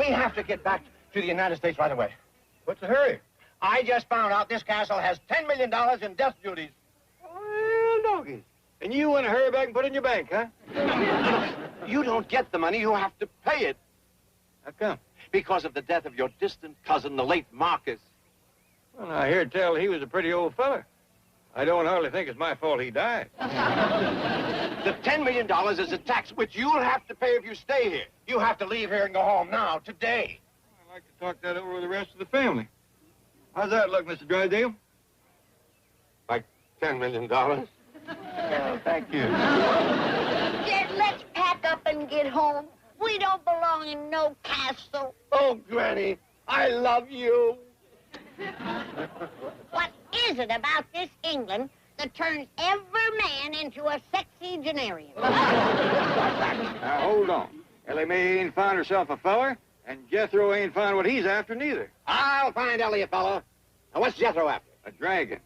We have to get back to the United States right away. What's the hurry? I just found out this castle has $10 million in death duties. Well, doggies. And you want to hurry back and put it in your bank, huh? You don't get the money, you have to pay it. How come? Because of the death of your distant cousin, the late Marcus. Well, I hear tell he was a pretty old fella. I don't hardly think it's my fault he died. The $10 million is a tax which you'll have to pay if you stay here. You have to leave here and go home now, today. I'd like to talk that over with the rest of the family. How's that look, Mr. Drysdale? Like $10 million? Oh, thank you. Jed, let's pack up and get home. We don't belong in no castle. Oh, Granny, I love you. What is it about this England that turns every man into a sexagenarian? Now, hold on. Ellie Mae ain't found herself a feller, and Jethro ain't found what he's after neither. I'll find Ellie a fella. Now, what's Jethro after? A dragon.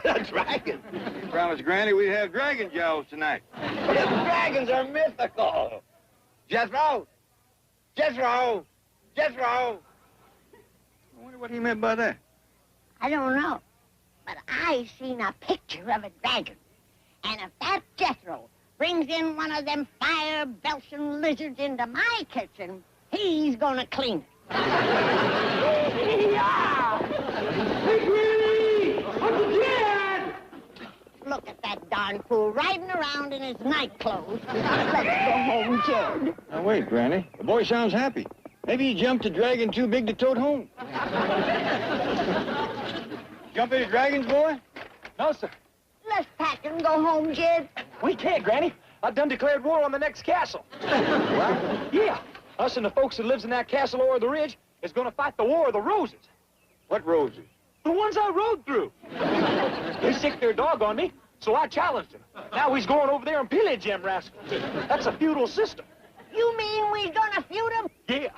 A dragon? You promised Granny we'd have dragon jowls tonight. His dragons are mythical. Jethro! Jethro! Jethro! I wonder what he meant by that. I don't know, but I seen a picture of a dragon. And if that Jethro brings in one of them fire-belching lizards into my kitchen, he's gonna clean it. Yeah! Hey, Granny! Uncle Jed! Look at that darn fool riding around in his night clothes. Let's go home, Jed. Now, wait, Granny. The boy sounds happy. Maybe he jumped a dragon too big to tote home. Jump any dragons, boy? No, sir. Let's pack and go home, Jed. We can't, Granny. I've done declared war on the next castle. What? Yeah. Us and the folks that lives in that castle over the ridge is going to fight the War of the Roses. What roses? The ones I rode through. They sicked their dog on me, so I challenged him. Now he's going over there and pillage them rascals. That's a feudal system. You mean we're gonna feud them? Yeah.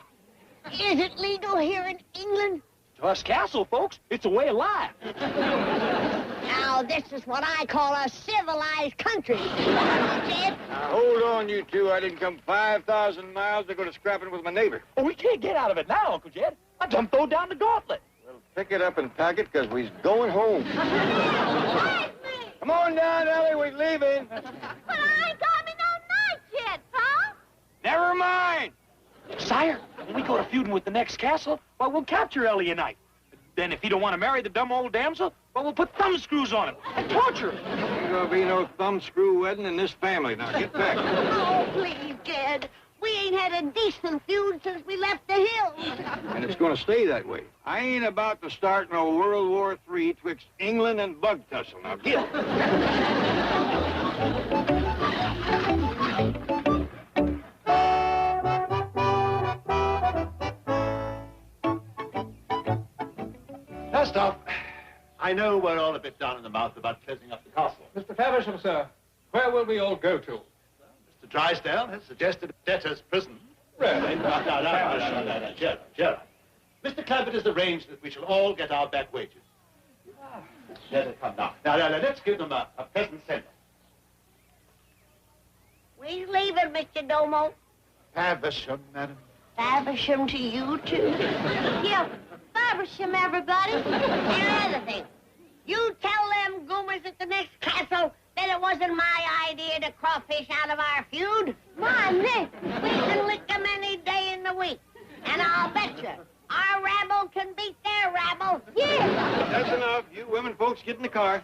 Is it legal here in England? To us castle folks, it's a way of life. Now, this is what I call a civilized country. Jed? Now, hold on, you two. I didn't come 5,000 miles to go to scrapping with my neighbor. Oh, we can't get out of it now, Uncle Jed. I done throw down the gauntlet. Well, pick it up and pack it, because we's going home. Come on down, Ellie. We're leaving. But I ain't coming all night yet, Paul. Never mind. Sire, when we go to feuding with the next castle, well, we'll capture Ellie night. Then if he don't want to marry the dumb old damsel, well, we'll put thumb screws on him and torture him. Ain't gonna be no thumbscrew wedding in this family. Now, get back. Oh, please, Jed. We ain't had a decent feud since we left the hills. And it's gonna stay that way. I ain't about to start no World War III twixt England and Bug Tussle. Now, get. First off, I know we're all a bit down in the mouth about closing up the castle. Mr. Faversham, sir, where will we all go to? Mr. Drysdale has suggested a debtor's prison. Really? No, Gerald. Mr. Clampett has arranged that we shall all get our back wages. Let it come now. Now, let's give them a pleasant send-off. We's leaving, Mr. Domo. Faversham, madam. Faversham to you, too. Yeah, Faversham, everybody. And another thing, you tell them goomers at the next castle that it wasn't my idea to crawfish out of our feud. My Nick, we can lick them any day in the week. And I'll bet you, our rabble can beat their rabble. Yeah. That's enough. You women folks get in the car.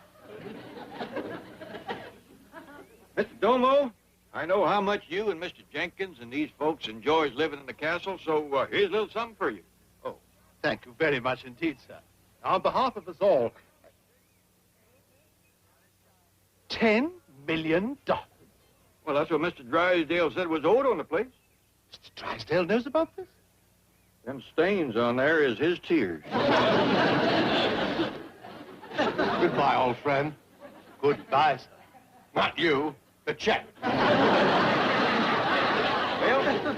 Mr. Domo, I know how much you and Mr. Jenkins and these folks enjoys living in the castle, so here's a little something for you. Oh, thank you very much indeed, sir. On behalf of us all, $10 million. Well, that's what Mr. Drysdale said was owed on the place. Mr. Drysdale knows about this? Them stains on there is his tears. Goodbye, old friend. Goodbye, sir. Not you, the check. Well,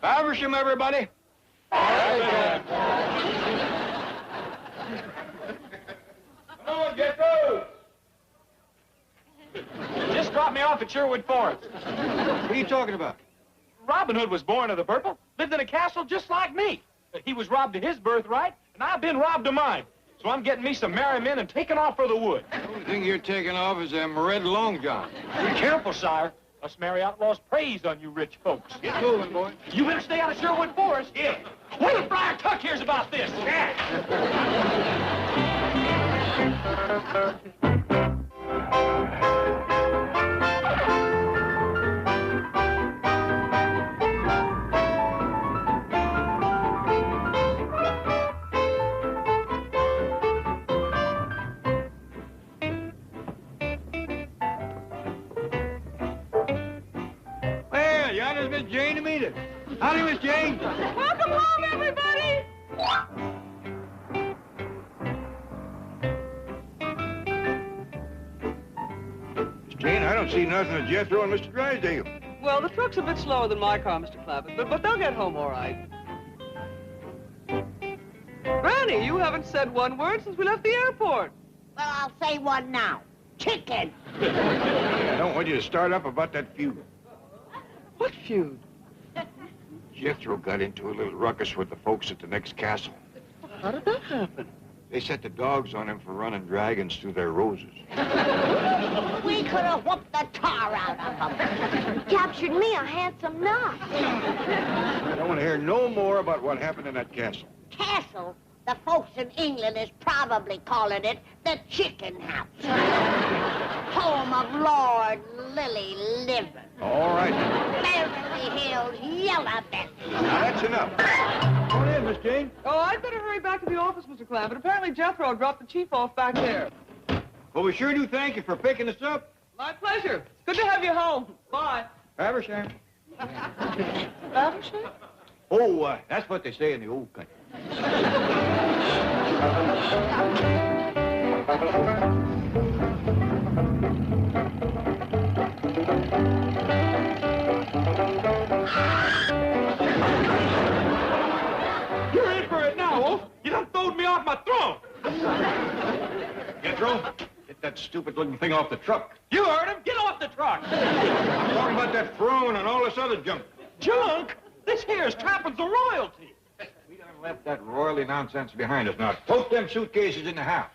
Faversham, everybody. Come on, get those. Just drop me off at Sherwood Forest. What are you talking about? Robin Hood was born of the purple, lived in a castle just like me. He was robbed of his birthright, and I've been robbed of mine. So I'm getting me some merry men and taking off for the wood. The only thing you're taking off is them red long johns. Be careful, sire. Us merry outlaws preys on you rich folks. Get moving, boy. You better stay out of Sherwood Forest. Yeah. Wait till Friar Tuck hears about this. Well, yonder's Miss Jane to meet us. Howdy, Miss Jane. Welcome home, everybody! Miss Jane, I don't see nothing of Jethro and Mr. Drysdale. Well, the truck's a bit slower than my car, Mr. Clampett, but they'll get home all right. Granny, you haven't said one word since we left the airport. Well, I'll say one now. Chicken. I don't want you to start up about that feud. What feud? Jethro got into a little ruckus with the folks at the next castle. How did that happen? They set the dogs on him for running dragons through their roses. We could have whooped the tar out of them. Captured me a handsome nut. I don't want to hear no more about what happened in that castle. Castle? The folks in England is probably calling it the Chicken House. Home of Lord Lily Livin. All right. Beverly Hills, Yellow Bessie. Now, that's enough. Come on in, Miss Jane. Oh, I'd better hurry back to the office, Mr. Clampett. Apparently Jethro dropped the chief off back there. Well, we sure do thank you for picking us up. My pleasure. It's good to have you home. Bye. Faversham. Faversham? Oh, that's what they say in the old country. You're in for it now, Wolf. You done throwed me off my throne. Jethro, get that stupid-looking thing off the truck. You heard him. Get off the truck. I'm talking about that throne and all this other junk. Junk? This here's trappings of royalty. We done left that royalty nonsense behind us. Now, tote them suitcases in the house.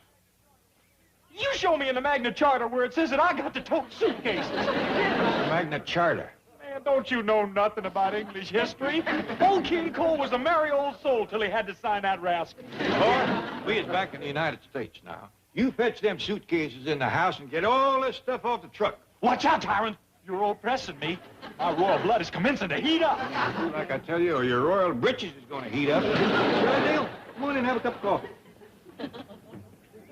You show me in the Magna Charta where it says that I got to tote suitcases. Magna Charta. Man, don't you know nothing about English history? Old King Cole was a merry old soul till he had to sign that rascal. Lord, we is back in the United States now. You fetch them suitcases in the house and get all this stuff off the truck. Watch out, Tyrant. You're oppressing me. My royal blood is commencing to heat up. Like I tell you, or your royal britches is going to heat up. Drysdale, come on in and have a cup of coffee.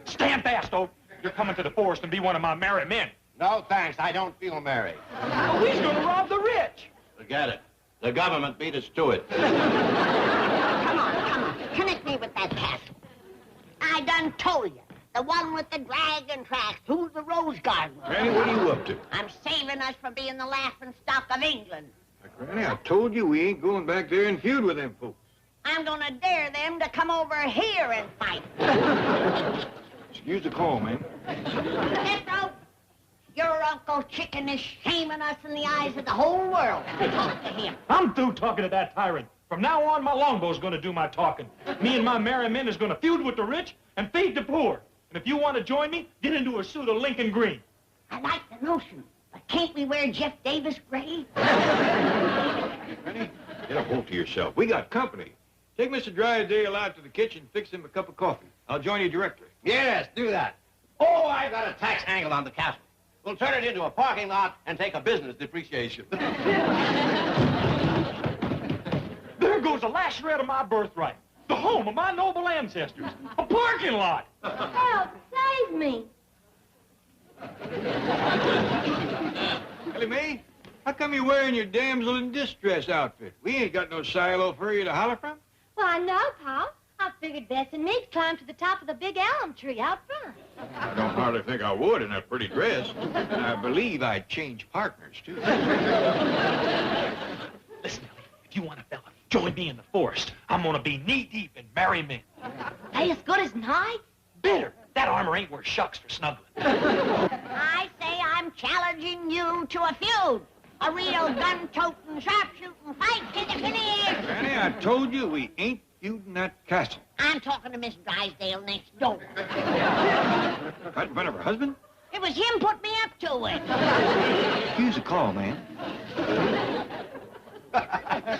Stand fast, Oak. You're coming to the forest and be one of my merry men. No, thanks. I don't feel merry. Oh, he's going to rob the rich. Forget it. The government beat us to it. Come on. Connect me with that castle. I done told you. The one with the dragon tracks. Who's the rose gardener? Granny, what are you up to? I'm saving us from being the laughing stock of England. Granny, I told you we ain't going back there and feud with them folks. I'm gonna dare them to come over here and fight. Excuse the call, man. Jethro, your Uncle Chicken is shaming us in the eyes of the whole world. Talk to him. I'm through talking to that tyrant. From now on, my longbow's going to do my talking. Me and my merry men is going to feud with the rich and feed the poor. And if you want to join me, get into a suit of Lincoln green. I like the notion, but can't we wear Jeff Davis gray? Granny, get a hold to yourself. We got company. Take Mr. Drysdale out to the kitchen and fix him a cup of coffee. I'll join you directly. Yes, do that. Oh, I've got a tax angle on the castle. We'll turn it into a parking lot and take a business depreciation. There goes the last shred of my birthright. The home of my noble ancestors. A parking lot. Help, save me. Ellie Mae, how come you're wearing your damsel in distress outfit? We ain't got no silo for you to holler from. Why, no, Pa. I figured Bess and me'd climb to the top of the big elm tree out front. I don't hardly think I would in that pretty dress. And I believe I'd change partners, too. Listen, if you want a fella, join me in the forest. I'm going to be knee-deep in merry men. They as good as knives? Bitter. That armor ain't worth shucks for snuggling. I say I'm challenging you to a feud. A real gun-toting, sharpshooting told you we ain't feuding that castle. I'm talking to Miss Drysdale next door. Right in front of her husband? It was him put me up to it. Excuse the call, man.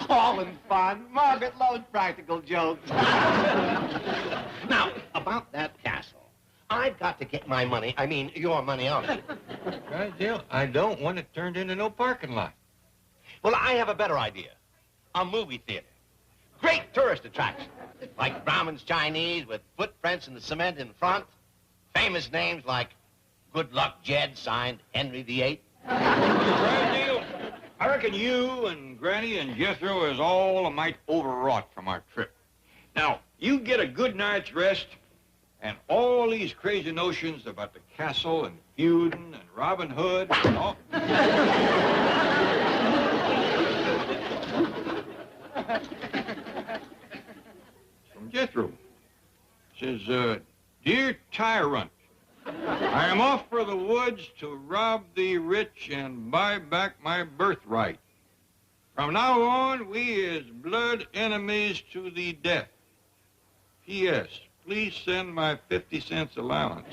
All in fun. Margaret loves practical jokes. Now, about that castle. I've got to get my money, I mean, your money out of it. Drysdale, I don't want it turned into no parking lot. Well, I have a better idea. A movie theater. Great tourist attraction. Like Brahmin's Chinese with footprints in the cement in front. Famous names like Good Luck Jed, signed Henry VIII. Drysdale, I reckon you and Granny and Jethro is all a mite overwrought from our trip. Now, you get a good night's rest, and all these crazy notions about the castle and feuding and Robin Hood and all... From Jethro. Says, Dear Tyrant, I am off for the woods to rob the rich and buy back my birthright. From now on, we is blood enemies to the death. P.S. Please send my 50 cents allowance.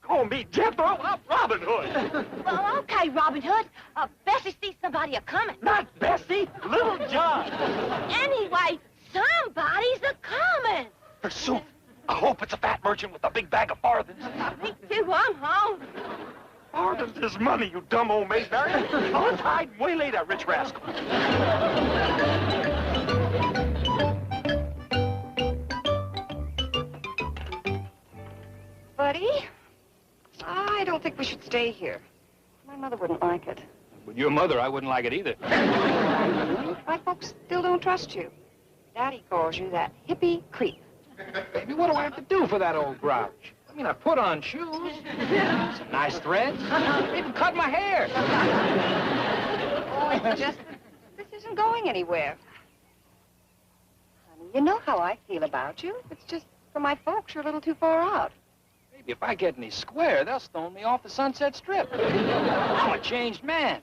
Call me Jethro. I'm Robin Hood. Well, okay, Robin Hood. Bessie sees somebody a-coming. Not Bessie, Little John. Anyway, somebody's a-coming. Pursuit. I hope it's a fat merchant with a big bag of farthings. Me too, I'm home. Farthings is money, you dumb old maid barrier. Now let's hide and waylay that rich rascal. Buddy, I don't think we should stay here. My mother wouldn't like it. With your mother, I wouldn't like it either. My folks still don't trust you. Daddy calls you that hippie creep. Baby, what do I have to do for that old grouch? I mean, I put on shoes, some nice threads, even cut my hair. Oh, it's just that this isn't going anywhere. Honey, you know how I feel about you. It's just, for my folks, you're a little too far out. Maybe if I get any square, they'll stone me off the Sunset Strip. I'm a changed man.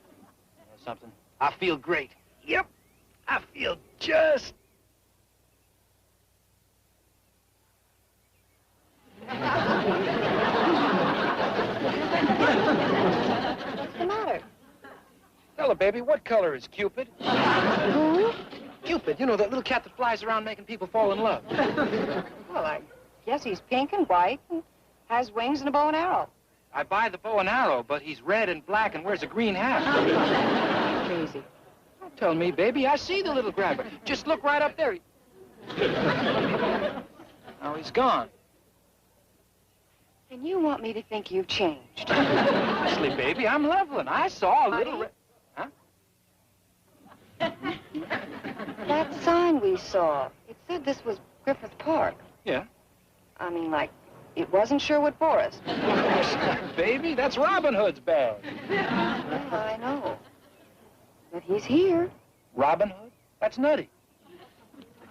You know something? I feel great. Yep, I feel just... What's the matter? Stella, baby, what color is Cupid? Who? Cupid, you know, that little cat that flies around making people fall in love. Well, I guess he's pink and white and has wings and a bow and arrow. I buy the bow and arrow, but he's red and black and wears a green hat. Crazy. Don't tell me, baby. I see the little grabber. Just look right up there. Now he's gone. And you want me to think you've changed. Honestly, baby, I'm leveling. I saw a little... Huh? That sign we saw, it said this was Griffith Park. Yeah. I mean, like, it wasn't Sherwood Forest. Baby, that's Robin Hood's bag. Yeah, I know. But he's here. Robin Hood? That's nutty.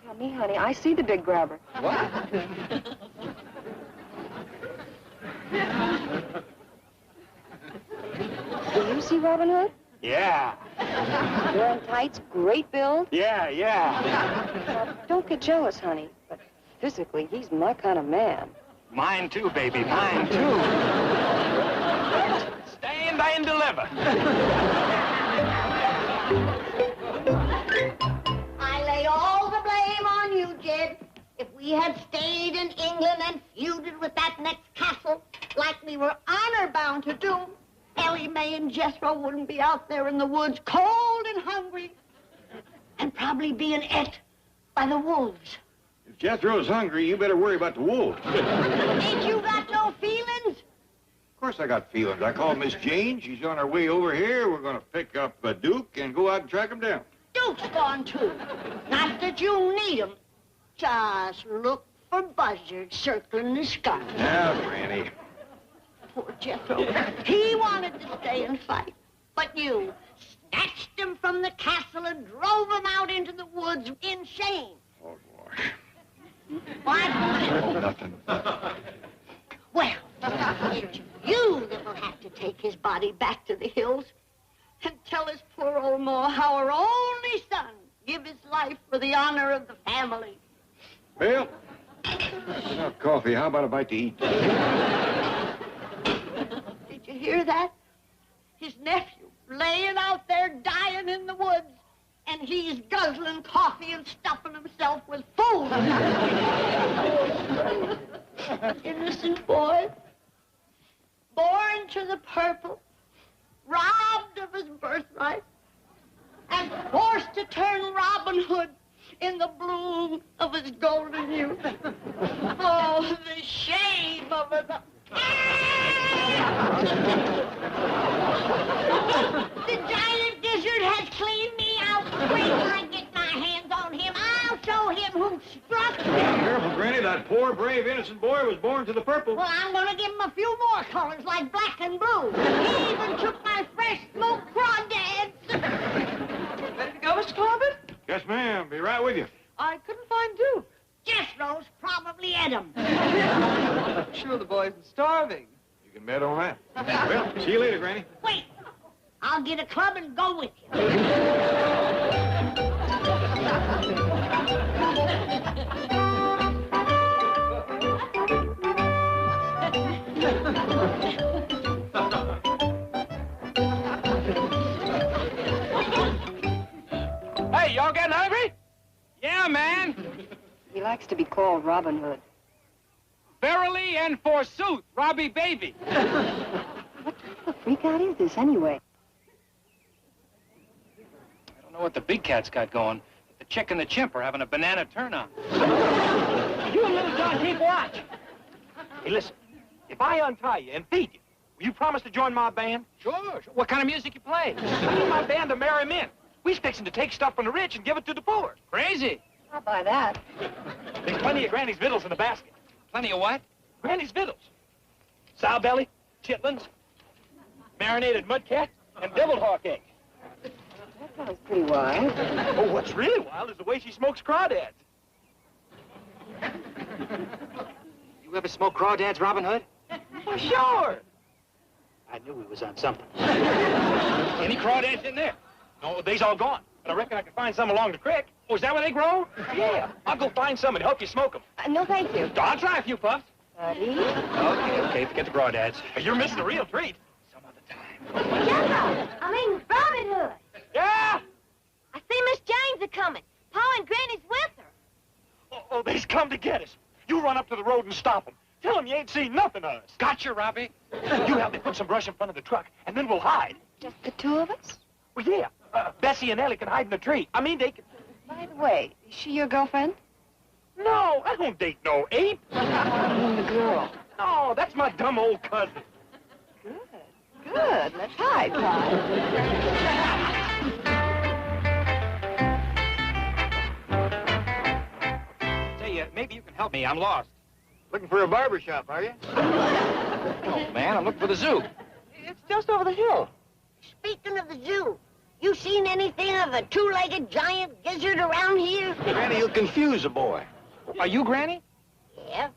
Tell me, honey, I see the big grabber. What? Do you see Robin Hood? Yeah. Wearing tights, great build. Yeah. Now, don't get jealous, honey, but physically, he's my kind of man. Mine too, baby. Mine too. Stand and deliver. I lay all the blame on you, Jed. If we had stayed in England and feuded with that next castle like we were honor-bound to do, Ellie Mae and Jethro wouldn't be out there in the woods cold and hungry and probably being ate by the wolves. If Jethro's hungry, you better worry about the wolves. Ain't you got no feelings? Of course I got feelings. I called Miss Jane. She's on her way over here. We're going to pick up Duke and go out and track him down. Duke's gone, too. Not that you need him. Just look for buzzards circling the sky. Now, Granny. Poor Jethro. He wanted to stay and fight. But you snatched him from from the castle and drove him out into the woods in shame. Oh, boy. What? Oh, nothing. Well, it's you that will have to take his body back to the hills and tell his poor old ma how her only son give his life for the honor of the family. Bill? Enough coffee. How about a bite to eat? Did you hear that? His nephew laying out there dying in the woods, and he's guzzling coffee and stuffing himself with food. Innocent boy, born to the purple, robbed of his birthright, and forced to turn Robin Hood in the bloom of his golden youth. Oh, the shame of it. The giant gizzard has cleaned me out. Wait till I get my hands on him. I'll show him who struck him. Careful, Granny. That poor, brave, innocent boy was born to the purple. Well, I'm going to give him a few more colors, like black and blue. He even took my fresh smoked crawdads. Ready to go, Mr. Clampett? Yes, ma'am. Be right with you. I couldn't find Duke. Jethro's probably ate him. I'm sure the boy isn't starving. You can bet on that. Well, see you later, Granny. Wait. I'll get a club and go with you. Hey, y'all getting hungry? Yeah, man. He likes to be called Robin Hood. Verily and forsooth, Robbie Baby. What the freak out is this, anyway? I don't know what the big cat's got going, but the chick and the chimp are having a banana turn-on. You and Little John keep watch. Hey, listen. If I untie you and feed you, will you promise to join my band? Sure. What kind of music you play? I need my band to marry men. We's fixing to take stuff from the rich and give it to the poor. Crazy. I'll buy that. There's plenty of Granny's victuals in the basket. Plenty of what? Granny's victuals. Sow belly, chitlins, marinated mudcat, and deviled hawk egg. That sounds pretty wild. Oh, what's really wild is the way she smokes crawdads. You ever smoke crawdads, Robin Hood? Well, sure. I knew he was on something. Any crawdads in there? No, they's all gone. But I reckon I can find some along the creek. Oh, is that where they grow? Yeah. I'll go find some and help you smoke them. No, thank you. I'll try a few puffs. Buddy? Okay, forget the crawdads. You're missing a real treat. Some other time. Jethro, I mean Robin Hood. Yeah! I see Miss Jane's a coming. Pa and Granny's with her. Oh, they's come to get us. You run up to the road and stop them. Tell them you ain't seen nothing of us. Gotcha, Robbie. You help me put some brush in front of the truck, and then we'll hide. Just the two of us? Well, yeah. Bessie and Ellie can hide in the tree. I mean, they can... By the way, is she your girlfriend? No, I don't date no ape. I mean the girl. No, that's my dumb old cousin. Good. Let's hide, Pa. Say, maybe you can help me. I'm lost. Looking for a barber shop, are you? No, man, I'm looking for the zoo. It's just over the hill. Speaking of the zoo, you seen anything of a two-legged giant gizzard around here? Granny, you'll confuse a boy. Are you Granny? Yeah.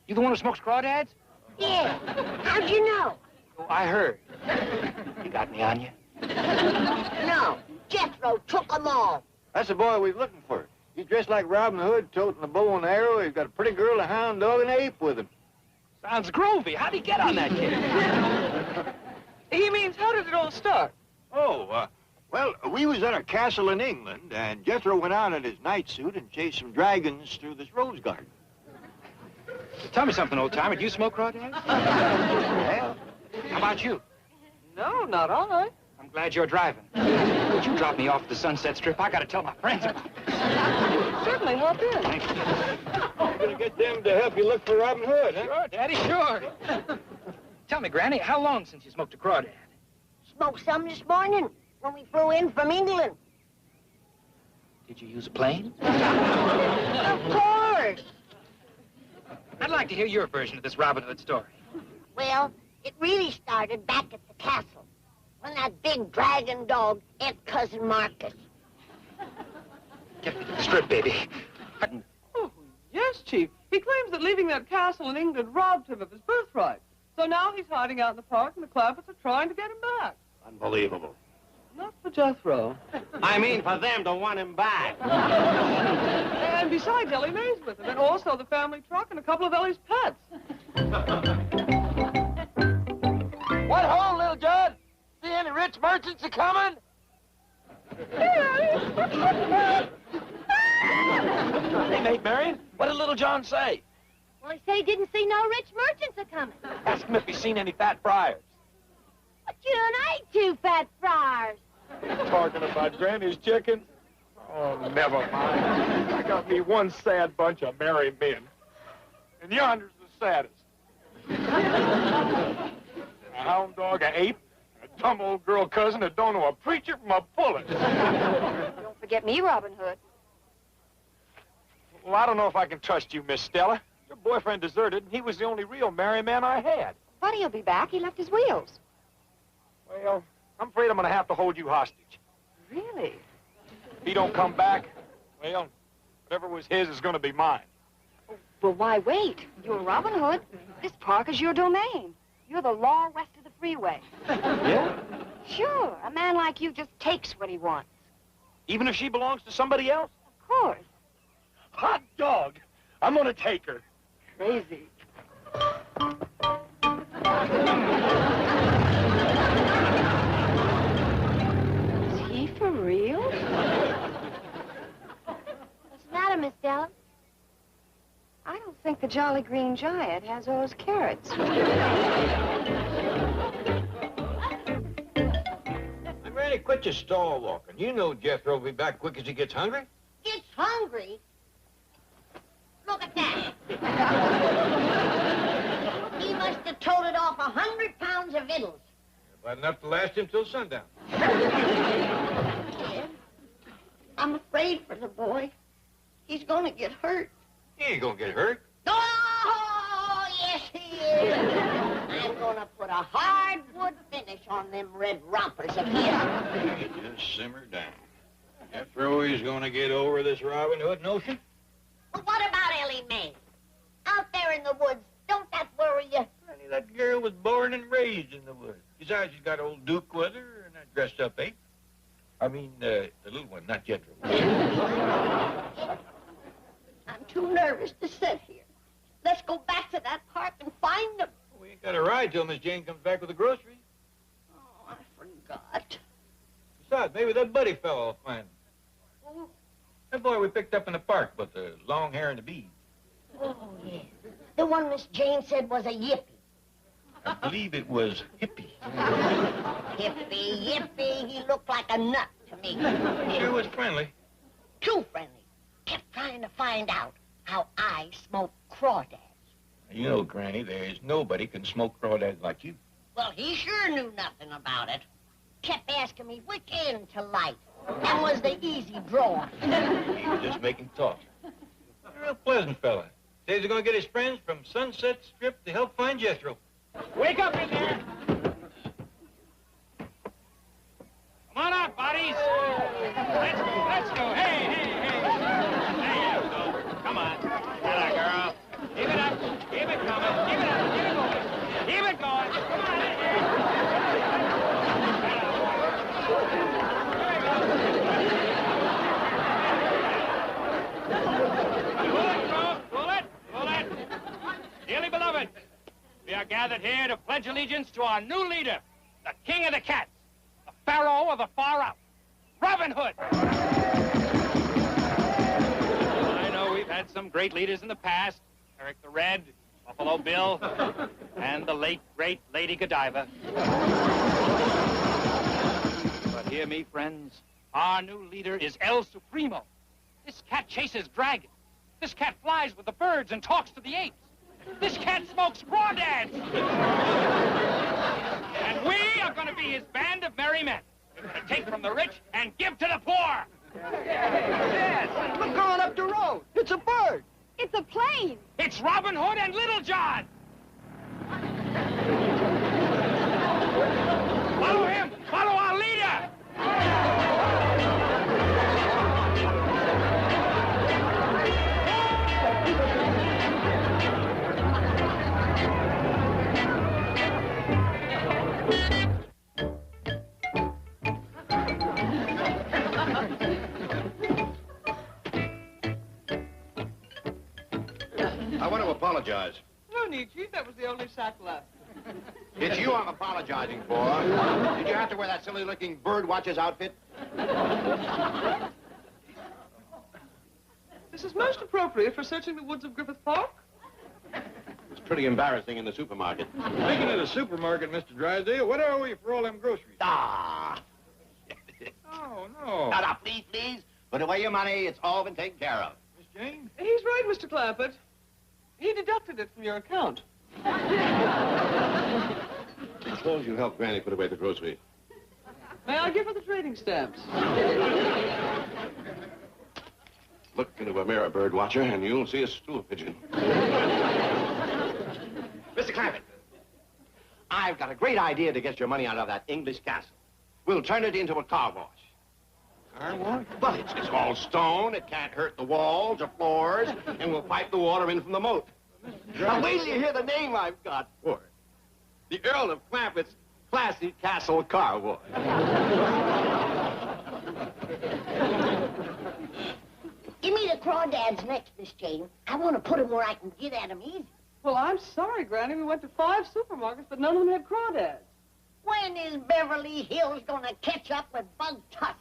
You the one who smokes crawdads? Yeah. How'd you know? Oh, I heard. You got me on you. No. Jethro took them all. That's the boy we're looking for. He's dressed like Robin Hood, toting a bow and arrow. He's got a pretty girl, a hound dog, and an ape with him. Sounds groovy. How'd he get on that kid? He means, how did it all start? Oh, well, we was at a castle in England, and Jethro went out in his night suit and chased some dragons through this rose garden. Tell me something, old-timer. Do you smoke crawdads? Well, How about you? No, not I. I'm glad you're driving. Would you drop me off at the Sunset Strip? I gotta tell my friends about it. Certainly, hop in. Thank you. you're gonna get them to help you look for Robin Hood, huh? Sure, Daddy, sure. Tell me, Granny, how long since you smoked a crawdad? Smoked some this morning when we flew in from England. Did you use a plane? Of course. I'd like to hear your version of this Robin Hood story. Well, it really started back at the castle. when that big dragon dog ate Cousin Marcus. Get me to the strip, baby. Oh, yes, Chief. He claims that leaving that castle in England robbed him of his birthright. So now he's hiding out in the park, and the Clampetts are trying to get him back. Unbelievable. Not for Jethro. I mean, for them to want him back. And besides, Ellie Mae's with him, and also the family truck and a couple of Ellie's pets. What ho, little John? See any rich merchants a-coming? Hey, Mate Marion, what did little John say? Well, he said he didn't see no rich merchants a-coming. Ask him if he's seen any fat friars. But you and ain't two fat friars. Talking about Granny's chickens? Oh, never mind. I got me one sad bunch of merry men. And yonder's the saddest. A hound dog, a ape, a dumb old girl cousin that don't know a preacher from a pullet. Don't forget me, Robin Hood. Well, I don't know if I can trust you, Miss Stella. Your boyfriend deserted, and he was the only real merry man I had. Buddy'll be back. He left his wheels. Well, I'm afraid I'm going to have to hold you hostage. Really? If he don't come back, well, whatever was his is going to be mine. Well, why wait? You're Robin Hood. This park is your domain. You're the law west of the freeway. Yeah? Sure. A man like you just takes what he wants. Even if she belongs to somebody else? Of course. Hot dog! I'm going to take her. Crazy. Is he for real? What's the matter, Miss Della? I don't think the Jolly Green Giant has those carrots. Granny, quit your stall walking. You know Jethro will be back quick as he gets hungry. Gets hungry? Look at that. He must have toted off 100 pounds of victuals. About enough to last him till sundown. Yeah. I'm afraid for the boy. He's going to get hurt. He ain't gonna get hurt. Oh, yes, he is. I'm going to put a hardwood finish on them red rompers of his. You just simmer down. Jethro is gonna get over this Robin Hood notion. But what about Ellie Mae? Out there in the woods, don't that worry you? Granny, that girl was born and raised in the woods. Besides, she's got old Duke with her and that dressed-up ape. I mean, the little one, not Jethro. I'm too nervous to sit here. Let's go back to that park and find them. We ain't got a ride till Miss Jane comes back with the groceries. Oh, I forgot. Besides, maybe that Buddy fellow will find them. Oh, That boy we picked up in the park with the long hair and the beads. oh, yeah. The one Miss Jane said was a yippie. I believe it was Hippie. Yippie. He looked like a nut to me. Sure was friendly. Too friendly. Kept trying to find out how I smoke crawdads. You know, Granny, there's nobody can smoke crawdads like you. Well, he sure knew nothing about it. Kept asking me which end to light and was the easy draw. He was just making talk. A real pleasant fella. Says he's going to get his friends from Sunset Strip to help find Jethro. Wake up in there! Come on out, buddies! Let's go. Hey! There you go. Come on. Hello, girl. Keep it up. Keep it coming. Keep it up. Keep it going. Keep it going. Come on in here. Pull it. Dearly beloved, we are gathered here to pledge allegiance to our new leader, the king of the cats, the pharaoh of the far out, Robin Hood. I know we've had some great leaders in the past, Eric the Red, Buffalo Bill, and the late, great Lady Godiva. But hear me, friends, our new leader is El Supremo. This cat chases dragons. This cat flies with the birds and talks to the apes. This cat smokes crawdads. And we are going to be his band of merry men. We're going to take from the rich and give to the poor. Dad, look going up the road. It's a bird. It's a plane. It's Robin Hood and Little John. Follow him. apologize. No need, Chief. That was the only sack left. It's you I'm apologizing for. Did you have to wear that silly-looking bird watcher's outfit? This is most appropriate for searching the woods of Griffith Park. It's pretty embarrassing in the supermarket. Speaking of the supermarket, Mr. Drysdale, what are we for all them groceries? Ah! Oh, no. Now, please, please. Put away your money. It's all been taken care of. Miss Jane? He's right, Mr. Clampett. He deducted it from your account. Suppose you help Granny put away the groceries. May I give her the trading stamps? Look into a mirror, bird watcher, and you'll see a stool pigeon. Mr. Clampett, I've got a great idea to get your money out of that English castle. We'll turn it into a car wash. Car wash? Well, it's all stone. It can't hurt the walls or floors, and we'll pipe the water in from the moat. Now, wait till you hear the name I've got for it. The Earl of Clampetts Classy Castle Car Wash. Give me the crawdads next, Miss Jane. I want to put them where I can get at them easy. Well, I'm sorry, Granny. We went to 5 supermarkets, but none of them had crawdads. When is Beverly Hills going to catch up with Bug Tussle?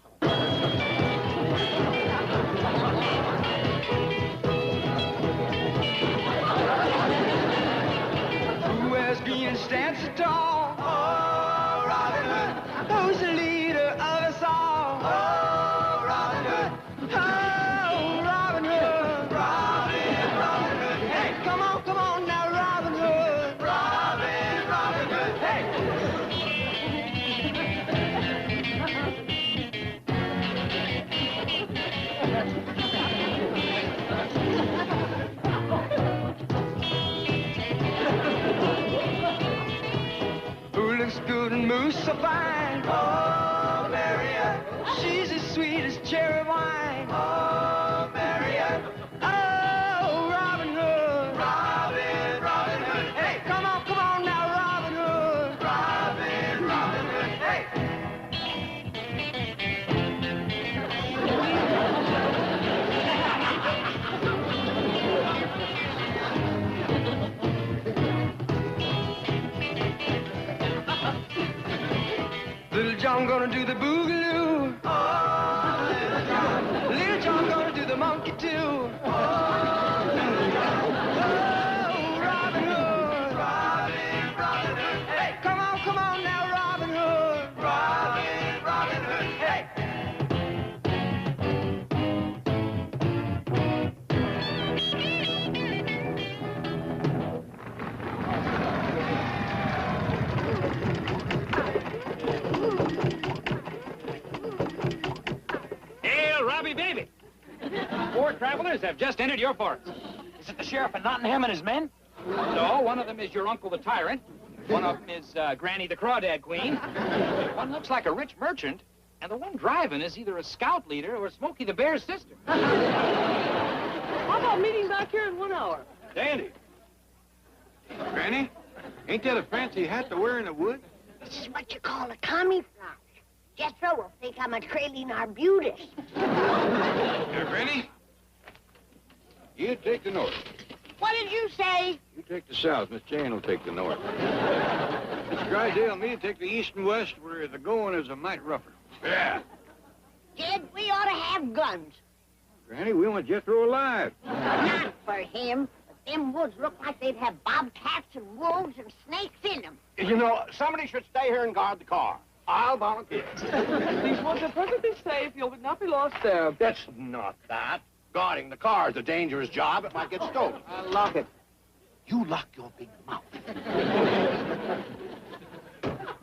Who has been stands so tall? Oh, Robin Hood. Who's the leader of us all? Oh, Robin Hood. Oh, Robin Hood. Robin Hood. Hey, come on now, Robin Hood. Robin Hood. Hey. Who looks good and moves so fine? Oh, Marian. She's as sweet as cherry wine. Oh, Marian. Oh, Robin Hood. Robin Hood. Hey, come on now, Robin Hood. Robin Hood. Hey. Little John gonna do the boogaloo. Oh, Little John. Little John gonna do the monkey too. Oh, Robin Hood. Robin Hood. Hey, come on now, Robin Hood. Robin Hood. Hey. Hail, Robbie baby. 4 travelers have just entered your forest. Is it the sheriff of Nottingham and his men? No, one of them is your uncle the tyrant. One of them is Granny the Crawdad Queen. One looks like a rich merchant. And the one driving is either a scout leader or Smokey the Bear's sister. How about meeting back here in 1 hour? Dandy. Granny, ain't that a fancy hat to wear in the woods? This is what you call a camouflage. Jethro will think I'm a trailing arbutus. Now, Granny, you take the north. What did you say? You take the south. Miss Jane will take the north. Mr. Drysdale and me take the east and west, where the going is a mite rougher. Yeah. Kid, we ought to have guns. Granny, we want Jethro alive. Not for him. But them woods look like they'd have bobcats and wolves and snakes in them. You know, somebody should stay here and guard the car. I'll volunteer. These woods are perfectly safe. You would not be lost there. That's not that. Guarding the car is a dangerous job. It might get stolen. I'll lock it. You lock your big mouth.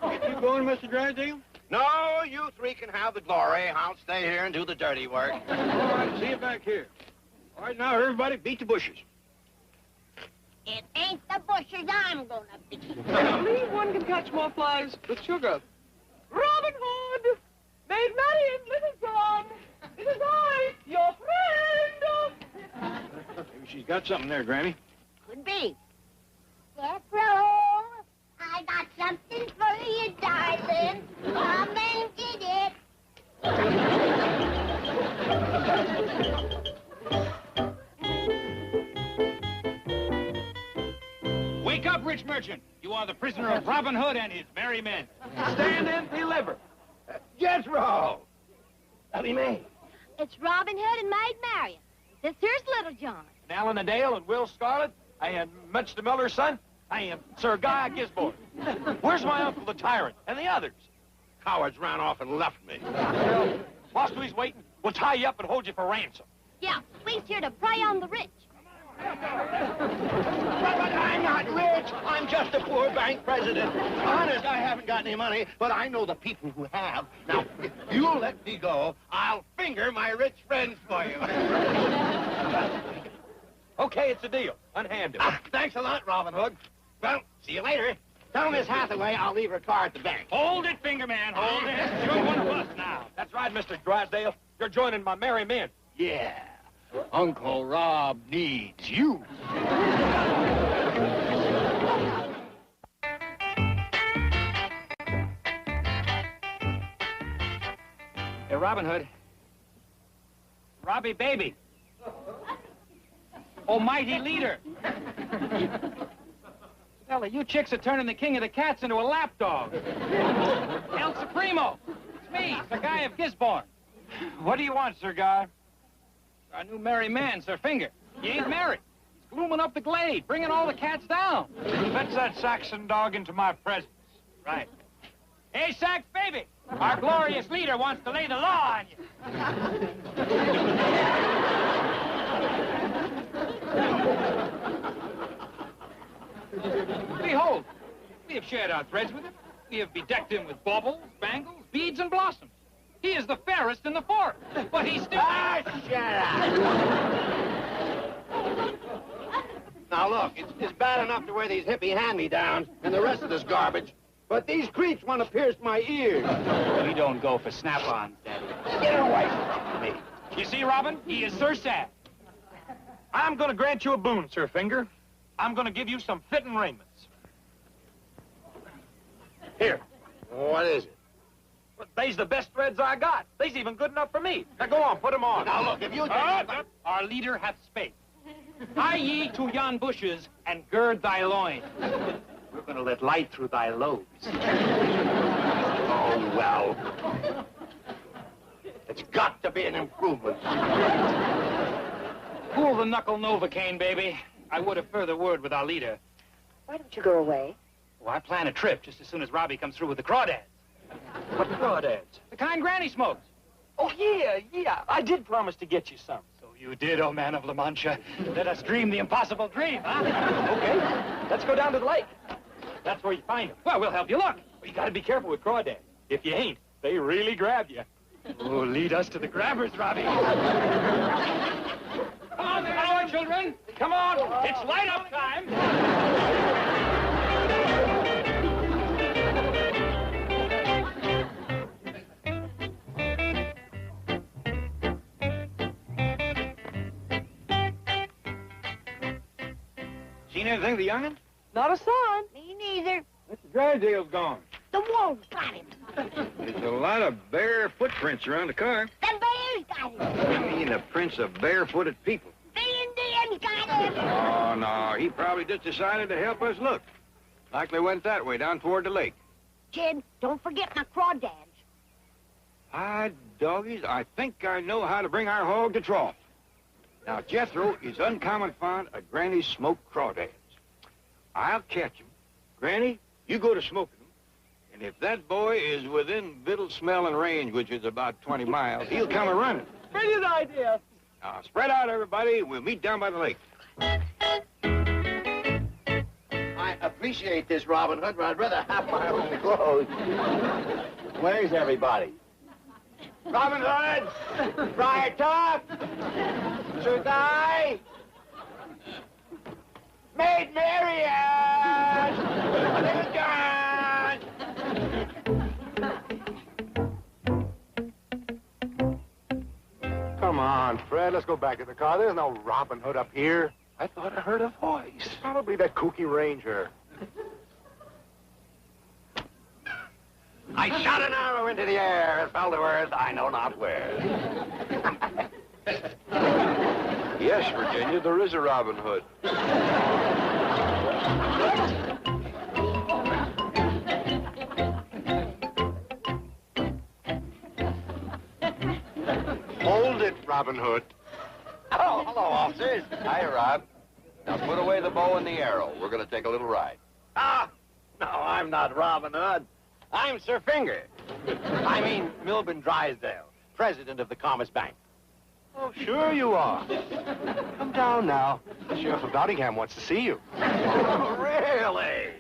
You going, Mr. Drysdale? No, you 3 can have the glory. I'll stay here and do the dirty work. All right, see you back here. All right, now, everybody, beat the bushes. It ain't the bushes I'm gonna beat. I believe one can catch more flies with sugar. Robin Hood made Marion Little John. It is I, your friend. Maybe she's got something there, Granny. Could be. Jethro, I got something for you, darling. Come and get it. rich merchant. You are the prisoner of Robin Hood and his merry men. Stand and deliver. Jethro. Ellie Mae. It's Robin Hood and Maid Marian. This here's Little John. And Alan Adale and Will Scarlet. And Mitch the Miller's son. I am Sir Guy Gisborne. Where's my uncle the tyrant and the others? Cowards ran off and left me. Well, whilst he's waiting, we'll tie you up and hold you for ransom. Yeah, please here to prey on the rich. But I'm not rich. I'm just a poor bank president. Honest, I haven't got any money, but I know the people who have. Now, if you'll let me go, I'll finger my rich friends for you. Okay, it's a deal. Unhand him. Thanks a lot, Robin Hood. Well, see you later. Tell Miss Hathaway I'll leave her car at the bank. Hold it, finger man, hold it. You're one of us now. That's right, Mr. Drysdale. You're joining my merry men. Yeah. Uncle Rob needs you. Hey, Robin Hood. Robbie Baby. Almighty leader. Fella, you chicks are turning the king of the cats into a lapdog. El Supremo. It's me, Sir Guy of Gisborne. What do you want, Sir Guy? Our new merry man, Sir Finger. He ain't married. He's glooming up the glade, bringing all the cats down. Fetch that Saxon dog into my presence. Right. Hey, Sax Baby, our glorious leader wants to lay the law on you. Behold, we have shared our threads with him. We have bedecked him with baubles, bangles, beads, and blossoms. He is the fairest in the forest, but he's still... Ah, shut up! Now, look, it's bad enough to wear these hippie hand-me-downs and the rest of this garbage, but these creeps want to pierce my ears. We don't go for snap-ons, Daddy. Get away from me. You see, Robin, he is Sir Sad. I'm going to grant you a boon, Sir Finger. I'm going to give you some fitting raiments. Here. What is it? But they's the best threads I got. They's even good enough for me. Now, go on, put them on. Now, look, if you... Our leader hath spake. Hie ye to yon bushes and gird thy loins. We're going to let light through thy lobes. Oh, well. It's got to be an improvement. Cool the knuckle Novocaine, baby. I would have further word with our leader. Why don't you go away? Well, I plan a trip just as soon as Robbie comes through with the crawdads. What crawdads? The kind Granny smokes. Oh, yeah. I did promise to get you some. So you did, oh man of La Mancha. Let us dream the impossible dream, huh? Okay, let's go down to the lake. That's where you find them. Well, we'll help you look. Well, you got to be careful with crawdads. If you ain't, they really grab you. Oh, lead us to the grabbers, Robbie. Come on, forward, children. Come on. It's light-up time. Seen anything of the young'un? Not a sign. Me neither. Mr. Drysdale's gone. The wolves got him. There's a lot of bare footprints around the car. The bears got him. I mean, the prints of barefooted people. The Indians got him. Oh, no, he probably just decided to help us look. Likely went that way, down toward the lake. Kid, don't forget my crawdads. Ah, doggies, I think I know how to bring our hog to trough. Now, Jethro is uncommon fond of Granny's smoked crawdads. I'll catch him. Granny, you go to smoking them. And if that boy is within victual smell and range, which is about 20 miles, he'll come a-running. Brilliant idea. Now, spread out, everybody. We'll meet down by the lake. I appreciate this, Robin Hood, but I'd rather have my own clothes. Where's everybody? Robin Hood! Friar Tuck! Sir Guy! Maid Marian! Little John! Come on, Fred, let's go back to the car. There's no Robin Hood up here. I thought I heard a voice. Probably that kooky ranger. I shot an arrow into the air and fell to earth, I know not where. Yes, Virginia, there is a Robin Hood. Hold it, Robin Hood. Oh, hello, officers. Hi, Rob. Now put away the bow and the arrow. We're going to take a little ride. Ah, no, I'm not Robin Hood. I'm Sir Finger. I mean, Milburn Drysdale, president of the Commerce Bank. Oh, sure you are. Come down now. The Sheriff of Nottingham wants to see you. Really?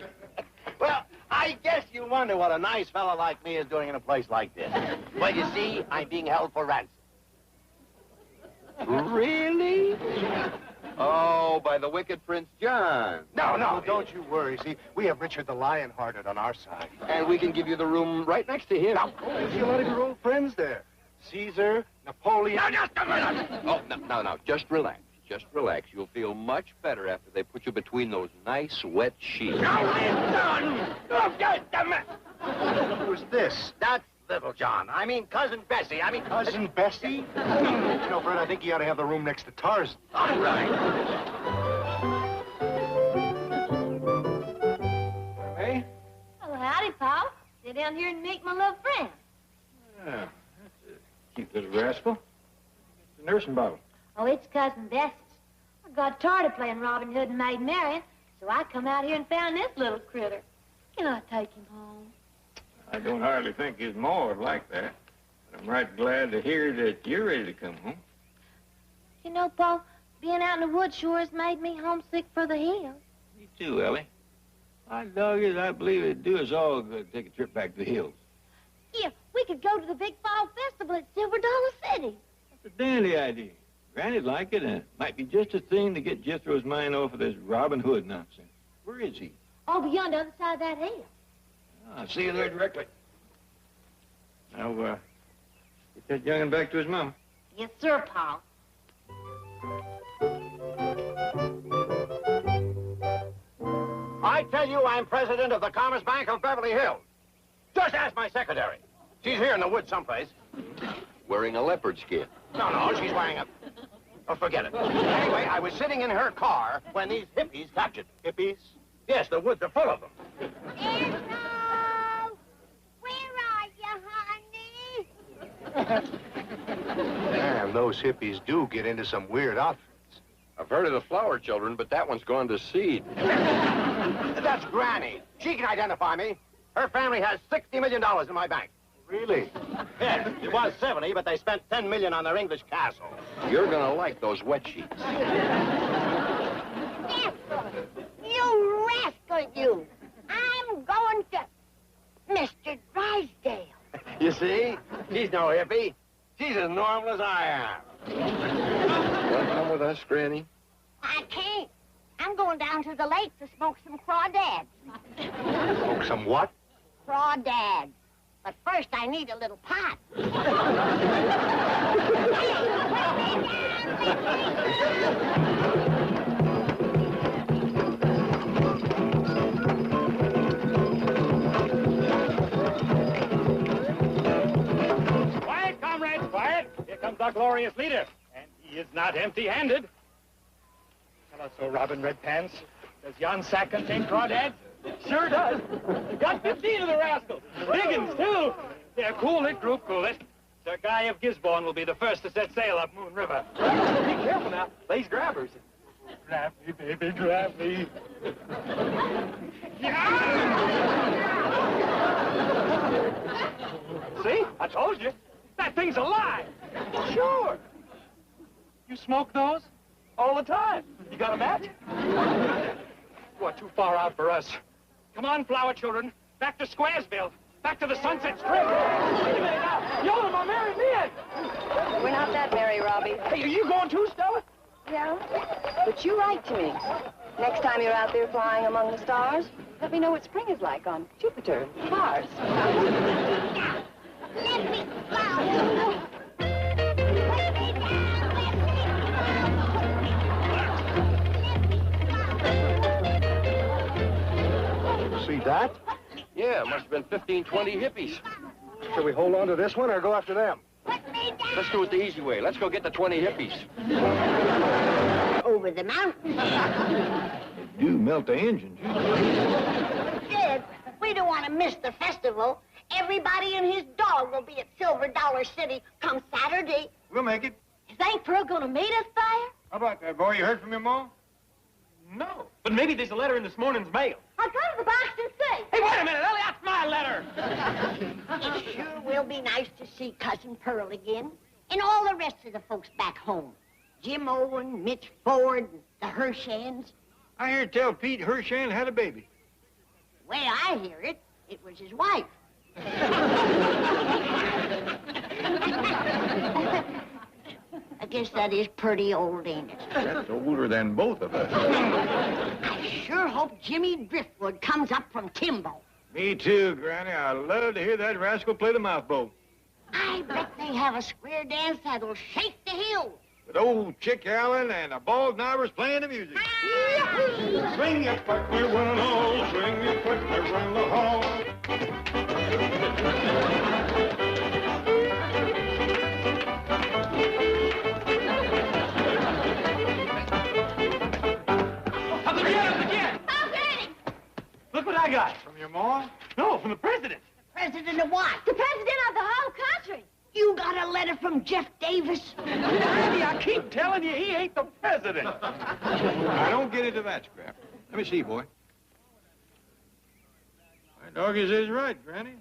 Well, I guess you wonder what a nice fellow like me is doing in a place like this. Well, you see, I'm being held for ransom. Really? Oh, by the wicked Prince John. No, don't you worry. See, we have Richard the Lion-Hearted on our side. And we can give you the room right next to him. Now, you see a lot of your old friends there. Caesar, Napoleon. Now, just a minute! Oh, no. Just relax. Just relax. You'll feel much better after they put you between those nice, wet sheets. Now it's done! Oh, just a minute! Who's this? That's Little John. I mean, Cousin Bessie. Cousin Bessie? You know, Fred, I think you ought to have the room next to Tarzan. All right. Hey? Oh, howdy, Paul. Sit down here and meet my little friend. Yeah, that's a cute little rascal. It's a nursing bottle. Oh, it's Cousin Bessie's. I got tired of playing Robin Hood and Maid Marian, so I come out here and found this little critter. Can I take him home? I don't hardly think his ma would like that. But I'm right glad to hear that you're ready to come home. You know, Paul, being out in the woods sure has made me homesick for the hills. Me too, Ellie. My dog is, I believe it'd do us all good to take a trip back to the hills. Yeah, we could go to the big fall festival at Silver Dollar City. That's a dandy idea. Granny'd like it, and it might be just a thing to get Jethro's mind off of this Robin Hood nonsense. Where is he? Over beyond the other side of that hill. I'll see you there directly. Now, get that young'un back to his mama. Yes, sir, Paul. I tell you, I'm president of the Commerce Bank of Beverly Hills. Just ask my secretary. She's here in the woods someplace. Wearing a leopard skin. No, she's wearing a... Oh, forget it. Anyway, I was sitting in her car when these hippies captured. Hippies? Yes, the woods are full of them. Hello! Where are you, honey? Damn, those hippies do get into some weird outfits. I've heard of the flower children, but that one's gone to seed. That's Granny. She can identify me. Her family has $60 million in my bank. Really? Yes, it was 70, but they spent $10 million on their English castle. You're gonna like those wet sheets. You rascal, you! I'm going to Mr. Drysdale. You see? She's no hippie. She's as normal as I am. Want to come with us, Granny? I can't. I'm going down to the lake to smoke some crawdads. Smoke some what? Crawdads. But first, I need a little pot. Quiet, comrades, quiet. Here comes our glorious leader. And he is not empty-handed. Tell us so, Robin Redpants. Does yon sack contain crawdads? Sure does. Got 15 of the rascals. Big uns, too. Yeah, cool it, group, cool it. Sir Guy of Gisborne will be the first to set sail up Moon River. Be careful now. Lays grabbers. Grab me, baby, grab me. See? I told you. That thing's alive. Sure. You smoke those? All the time. You got a match? You are too far out for us. Come on, flower children. Back to Squaresville. Back to the Sunset Strip. Wait a minute now. Y'all are my merry men. We're not that merry, Robbie. Hey, are you going too, Stella? Yeah? But you write to me. Next time you're out there flying among the stars, let me know what spring is like on Jupiter, Mars. Let me go. See that? Yeah, must have been 15, 20 hippies. Shall we hold on to this one or go after them? Let's do it the easy way. Let's go get the 20 hippies. Over the mountain. They do melt the engines. Dad, we don't want to miss the festival. Everybody and his dog will be at Silver Dollar City come Saturday. We'll make it. Is Aunt Pearl gonna meet us there? How about that, boy? You heard from your ma? No. But maybe there's a letter in this morning's mail. I'll go to the box and see. Hey, wait a minute, Ellie, that's my letter. It sure will be nice to see Cousin Pearl again. And all the rest of the folks back home. Jim Owen, Mitch Ford, the Hershans. I hear tell Pete Hershan had a baby. The way I hear it, it was his wife. I guess that is pretty old, ain't it? That's older than both of us. I sure hope Jimmy Driftwood comes up from Timbo. Me too, Granny. I love to hear that rascal play the mouth bow. I bet they have a square dance that'll shake the hills. With old Chick Allen and the bald knobbers playing the music. Swing your partner, one and all. Swing your partner around the hall. Up again! Oh, Granny! Look what I got. From your ma? No, from the president. President of what? The president of the whole country. You got a letter from Jeff Davis? Randy, I keep telling you, he ain't the president. Now, don't get into that scrap. Let me see, boy. My dog is right, Granny.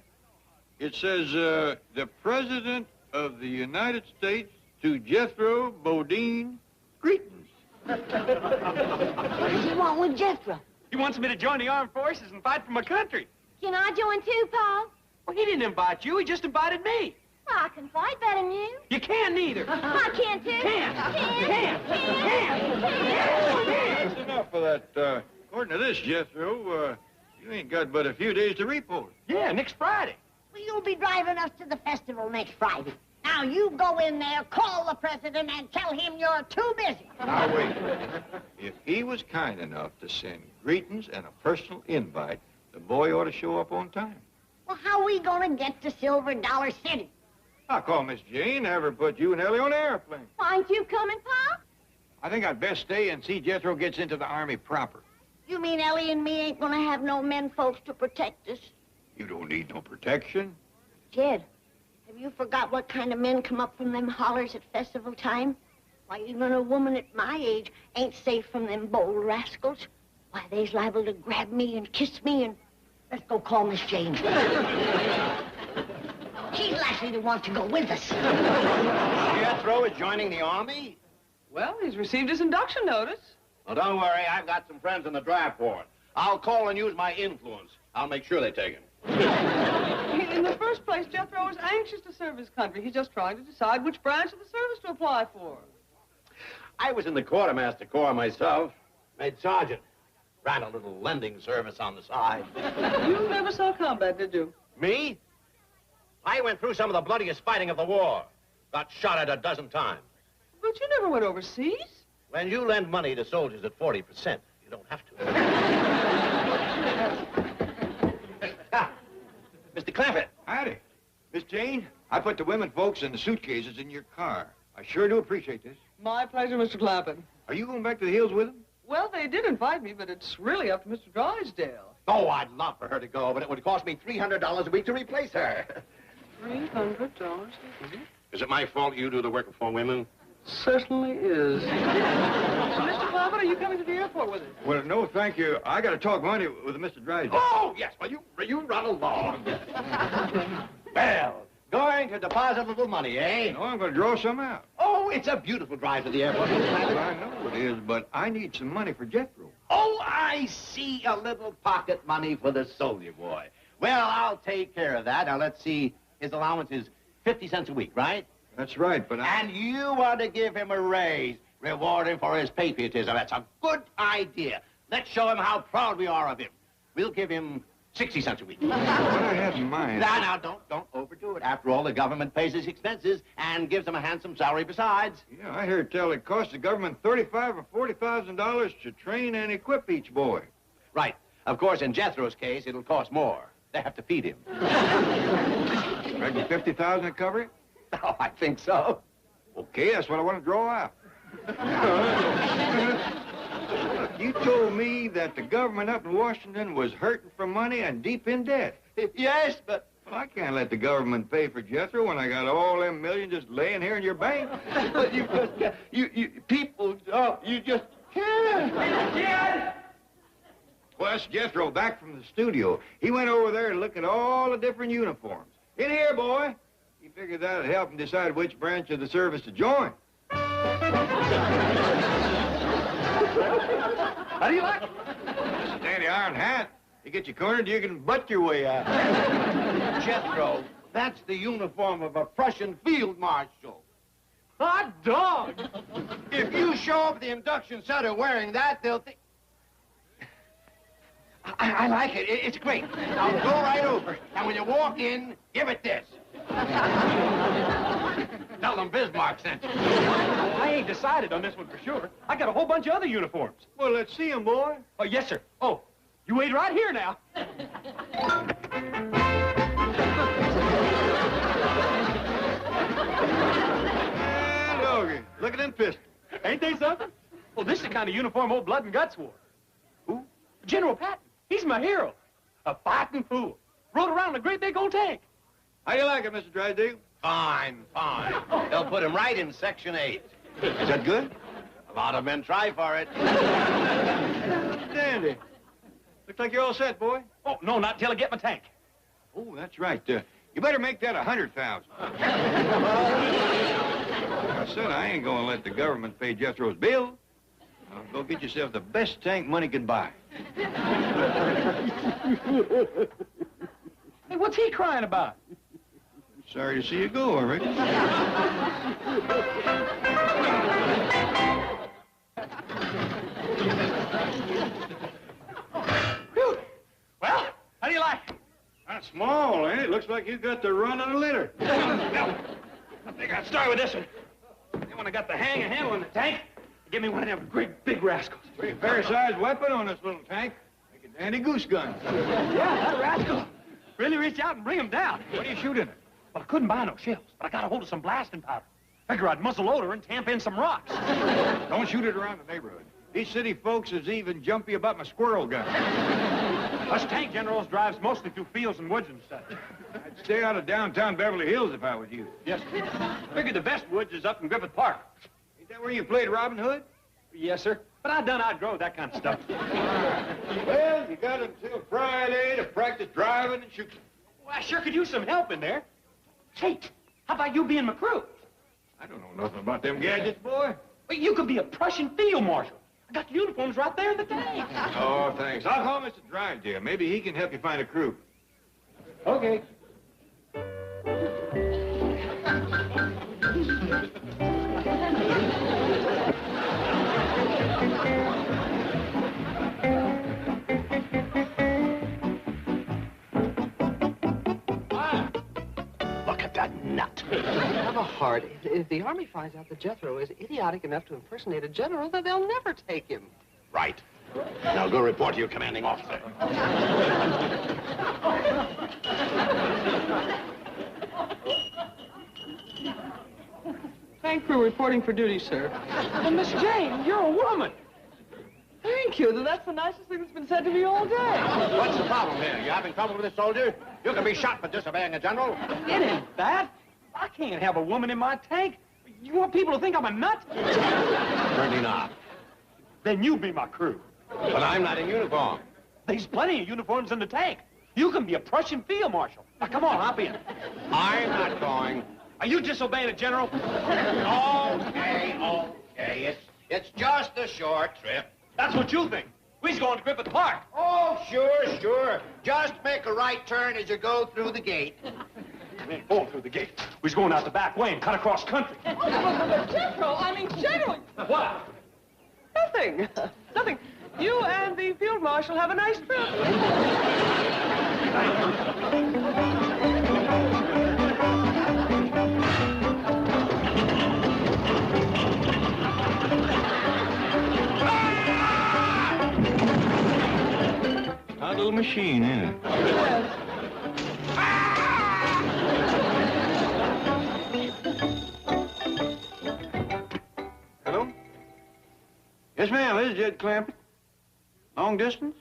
It says, the President of the United States to Jethro Bodine greetings. What does he want with Jethro? He wants me to join the armed forces and fight for my country. Can I join too, Paul? Well, he didn't invite you, he just invited me. Well, I can fight better than you. You can neither. I can too. Can't. That's enough of that. According to this, Jethro, you ain't got but a few days to report. Yeah, next Friday. Well, you'll be driving us to the festival next Friday. Now, you go in there, call the president, and tell him you're too busy. Now, wait. If he was kind enough to send greetings and a personal invite, the boy ought to show up on time. Well, how are we going to get to Silver Dollar City? I'll call Miss Jane, have her put you and Ellie on an airplane. Why aren't you coming, Pa? I think I'd best stay and see Jethro gets into the Army proper. You mean Ellie and me ain't going to have no men folks to protect us? You don't need no protection. Jed, have you forgot what kind of men come up from them hollers at festival time? Why, even a woman at my age ain't safe from them bold rascals. Why, they's liable to grab me and kiss me and... Let's go call Miss Jane. She's likely to want to go with us. Jethro is joining the Army? Well, he's received his induction notice. Well, don't worry. I've got some friends in the draft board. I'll call and use my influence. I'll make sure they take him. In the first place, Jethro is anxious to serve his country. He's just trying to decide which branch of the service to apply for. I was in the Quartermaster Corps myself. Made sergeant. Ran a little lending service on the side. You never saw combat, did you? Me? I went through some of the bloodiest fighting of the war. Got shot at a dozen times. But you never went overseas. When you lend money to soldiers at 40%, you don't have to. Mr. Clampett. Howdy. Miss Jane, I put the women folks and the suitcases in your car. I sure do appreciate this. My pleasure, Mr. Clampett. Are you going back to the hills with them? Well, they did invite me, but it's really up to Mr. Drysdale. Oh, I'd love for her to go, but it would cost me $300 a week to replace her. $300? Is it my fault you do the work of 4 women? Certainly is. Mr. Clampett, are you coming to the airport with us? Well, no, thank you. I got to talk money with Mr. Drysdale. Oh, yes. Well, you run along. Well, going to deposit a little money, eh? No, I'm going to draw some out. Oh, it's a beautiful drive to the airport. Well, I know it is, but I need some money for Jethro. Oh, I see. A little pocket money for the soldier boy. Well, I'll take care of that. Now, let's see. His allowance is 50 cents a week, right? That's right, but And you want to give him a raise, reward him for his patriotism. That's a good idea. Let's show him how proud we are of him. We'll give him 60 cents a week. What I had in mind... Now, don't overdo it. After all, the government pays his expenses and gives him a handsome salary besides. Yeah, I heard tell it costs the government $35,000 or $40,000 to train and equip each boy. Right. Of course, in Jethro's case, it'll cost more. They have to feed him. Reckon $50,000 to cover it? Oh, I think so. Okay, that's what I want to draw out. You told me that the government up in Washington was hurting for money and deep in debt. Yes, but Well, I can't let the government pay for Jethro when I got all them millions just laying here in your bank. But you just can't. People, you just can't. Kid! Well, that's Jethro back from the studio. He went over there to look at all the different uniforms. In here, boy. He figured that'd help him decide which branch of the service to join. How do you like it? This is Danny Iron Hat. You get you cornered, you can butt your way out. Jethro, that's the uniform of a Prussian field marshal. Hot dog! If you show up at the induction center wearing that, they'll think... I like it. It's great. Now go right over. And when you walk in, give it this. Tell them Bismarck sent you. I ain't decided on this one for sure. I got a whole bunch of other uniforms. Well, let's see him, boy. Oh, yes, sir. Oh, you wait right here now. And doggy, look at them pistols. Ain't they something? Well, this is the kind of uniform old Blood and Guts wore. Who? General Patton. He's my hero. A fighting fool. Rode around in a great big old tank. How do you like it, Mr. Drysdale? Fine, fine. They'll put him right in Section 8. Is that good? A lot of men try for it. Dandy. Looks like you're all set, boy. Oh, no, not till I get my tank. Oh, that's right. You better make that 100,000. I said I ain't gonna let the government pay Jethro's bill. Now, go get yourself the best tank money can buy. Hey, what's he crying about? Sorry to see you go already. Whew. Well, how do you like it? That's small, ain't it? Looks like you got the run on a litter. Well, I think I'll start with this one. Then when I got the hang of handling the tank, give me one of them great big rascals. Pretty fair-sized weapon on this little tank. Like a dandy goose gun. Yeah, that rascal. Really reach out and bring him down. What do you shoot in it? Well, I couldn't buy no shells, but I got a hold of some blasting powder. Figure I'd muzzle load her and tamp in some rocks. Don't shoot it around the neighborhood. These city folks is even jumpy about my squirrel gun. Us tank generals drives mostly through fields and woods and such. I'd stay out of downtown Beverly Hills if I was you. Yes, sir. Figure the best woods is up in Griffith Park. Ain't that where you played Robin Hood? Yes, sir. But I done outgrow that kind of stuff. Well, you got until Friday to practice driving and shooting. Well, I sure could use some help in there. Hey, how about you being my crew? I don't know nothing about them gadgets, boy. Well, you could be a Prussian field marshal. I got the uniforms right there in the tank. Oh, thanks. I'll call Mr. Drysdale. Maybe he can help you find a crew. Okay. Look at that nut. Have a heart. If the Army finds out that Jethro is idiotic enough to impersonate a general, then they'll never take him. Right. Now go report to your commanding officer. Thank for reporting for duty, sir. Well, Miss Jane, you're a woman. Thank you. That's the nicest thing that's been said to me all day. What's the problem here? You having trouble with this soldier? You can be shot for disobeying a general. It ain't that. I can't have a woman in my tank. You want people to think I'm a nut? Certainly not. Then you be my crew. But I'm not in uniform. There's plenty of uniforms in the tank. You can be a Prussian field marshal. Now, come on, hop in. I'm not going. Are you disobeying a general? Okay. It's just a short trip. That's what you think. We's going to Griffith Park. Oh, sure. Just make a right turn as you go through the gate. We ain't going through the gate. We's going out the back way and cut across country. General, I mean General. What? Nothing. Nothing. You and the field marshal have a nice trip. Hot little machine, ain't it? Yes. Hello? Yes, ma'am. This is Jed Clampett. Long distance?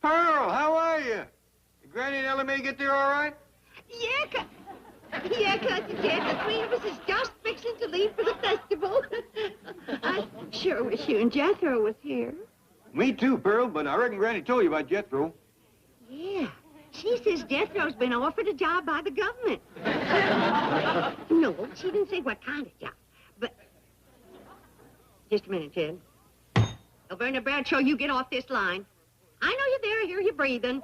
Pearl, how are you? Granny and Ellie may get there all right? Yeah, Cousin Jed, the three of us is just fixing to leave for the festival. I sure wish you and Jethro was here. Me too, Pearl, but I reckon Granny told you about Jethro. Yeah. She says Jethro's been offered a job by the government. No, she didn't say what kind of job. But... Just a minute, Jed. Verna Bradshaw, you get off this line. I know you're there, I hear you breathing.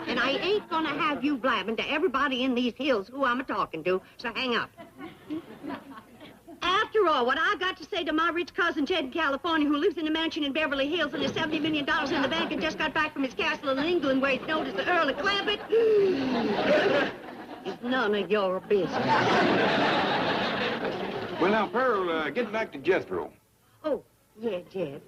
And I ain't gonna have you blabbing to everybody in these hills who I'm a-talking to, so hang up. After all, what I got to say to my rich cousin Jed in California, who lives in a mansion in Beverly Hills and has $70 million in the bank and just got back from his castle in England where he's known as the Earl of Clampetts, is none of your business. Well, now, Pearl, getting back to Jethro. Oh, yeah, Jed.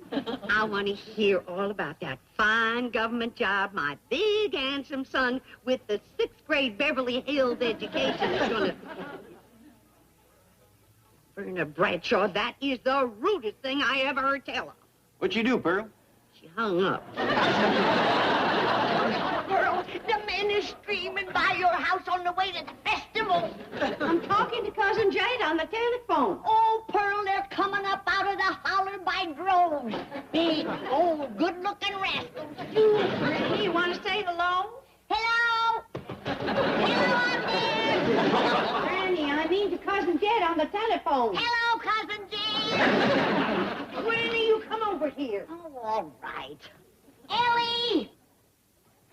I want to hear all about that fine government job my big, handsome son with the 6th grade Beverly Hills education is going to... Verna Bradshaw, that is the rudest thing I ever heard tell of. What'd she do, Pearl? She hung up. Pearl, the men are streaming by your house on the way to the festival. I'm talking to Cousin Jade on the telephone. Oh, Pearl, they're coming up out of the holler by droves. Big, old, good-looking rascals. Granny, you want to say hello? Hello? Hello out there. Granny, I mean to Cousin Jed on the telephone. Hello, Cousin Jed. Granny, you come over here. Oh, all right. Ellie!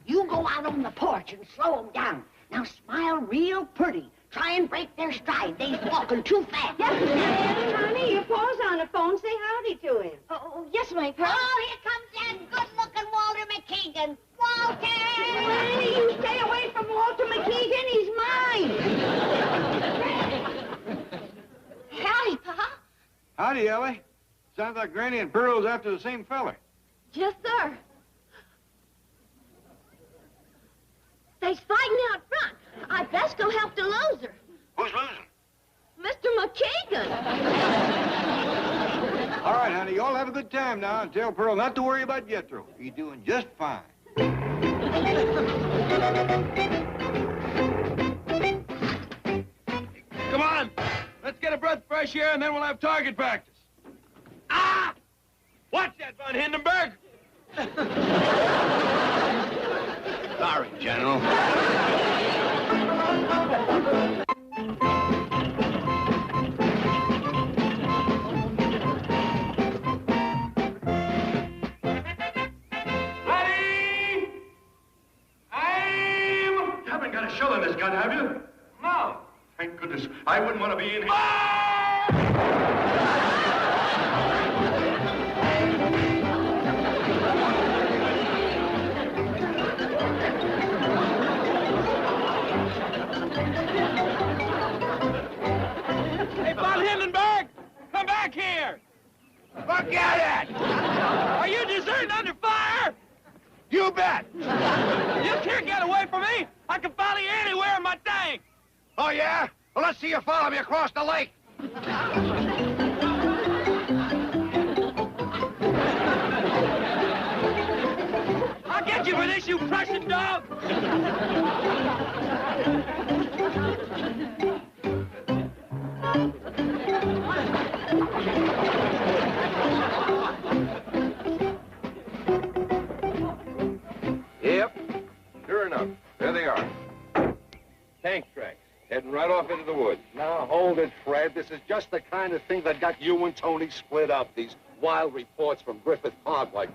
You go out on the porch and slow them down. Now smile real pretty. Try and break their stride. They's walking too fast. Yes, honey, your pa's on the phone. Say howdy to him. Oh, yes, my Pearl. Oh, here comes that good-looking Walter McKeegan. Walter! Granny, you stay away from Walter McKeegan. He's mine. Howdy, Pa. Howdy, Ellie. Sounds like Granny and Pearl's after the same feller. Yes, sir. They's fighting out front. I best go help the loser. Who's losing? Mr. McKeegan. All right, honey, you all have a good time now and tell Pearl not to worry about Jethro. He's doing just fine. Come on. Let's get a breath of fresh air, and then we'll have target practice. Ah! Watch that, Von Hindenburg. Sorry, General. You haven't got a shell in this gun, have you? No. Thank goodness. I wouldn't want to be in here. Hey, Von Hindenburg! Come back here! Look at it! Are you deserting under fire? You bet! You can't get away from me! I can follow you anywhere in my tank! Oh, yeah? Well, let's see you follow me across the lake. I'll get you for this, you Prussian dog! Yep, sure enough. There they are. Tank tracks, heading right off into the woods. Now, hold it, Fred. This is just the kind of thing that got you and Tony split up. These wild reports from Griffith Park, like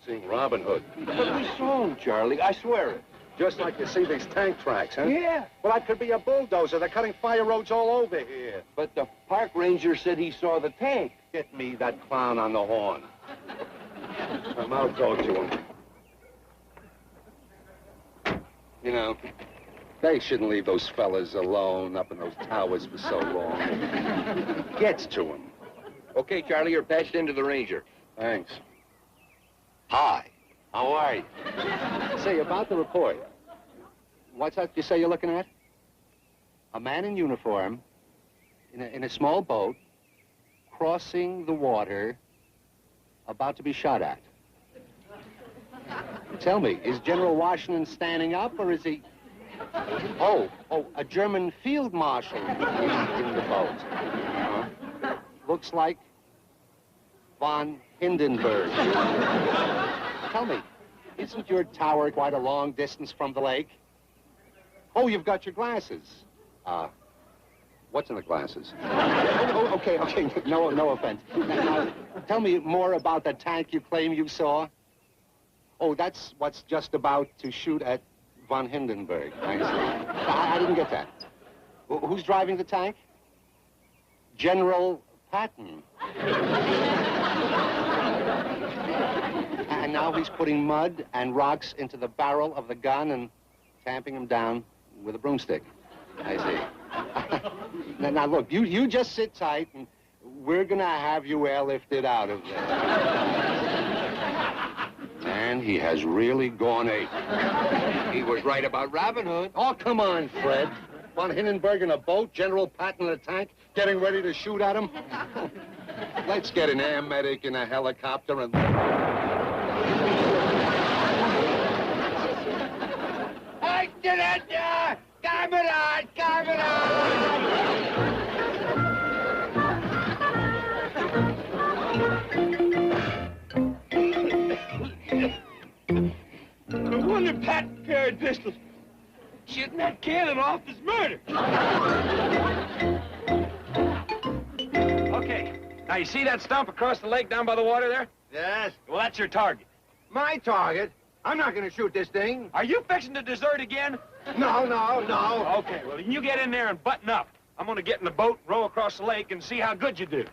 seeing Robin Hood. But we saw him, Charlie. I swear it. Just like you see these tank tracks, huh? Yeah. Well, that could be a bulldozer. They're cutting fire roads all over here. But the park ranger said he saw the tank. Get me that clown on the horn. I'll talk to him. You know, they shouldn't leave those fellas alone up in those towers for so long. It gets to them. Okay, Charlie, you're patched into the ranger. Thanks. Hi. How are you? Say, about the report. What's that you say you're looking at? A man in uniform, in a small boat, crossing the water, about to be shot at. Tell me, is General Washington standing up, or is he... Oh, a German field marshal in the boat. Looks like von Hindenburg. Tell me, isn't your tower quite a long distance from the lake? Oh, you've got your glasses. What's in the glasses? Okay. No offense. Now, tell me more about the tank you claim you saw. Oh, that's what's just about to shoot at von Hindenburg. I see. I didn't get that. Who's driving the tank? General Patton. And now he's putting mud and rocks into the barrel of the gun and tamping him down with a broomstick. I see. Now, look, you just sit tight, and we're going to have you airlifted out of there. Man, he has really gone ape. He was right about Robin Hood. Oh, come on, Fred. Von Hindenburg in a boat, General Patton in a tank, getting ready to shoot at him. Let's get an air medic in a helicopter and... No wonder Patton carried pistols. Shooting that cannon off is murder. Okay. Now, you see that stump across the lake down by the water there? Yes? Well, that's your target. My target? I'm not going to shoot this thing. Are you fixing to desert again? No. Okay, well, you get in there and button up. I'm going to get in the boat, row across the lake, and see how good you do.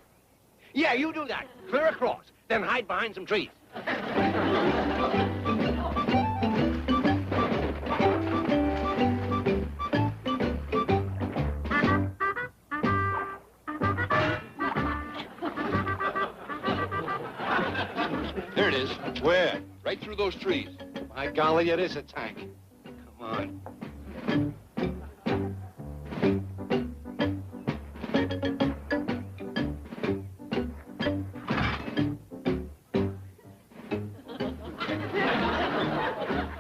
Yeah, you do that. Clear across. Then hide behind some trees. There it is. Where? Right through those trees. My golly, it is a tank. Come on.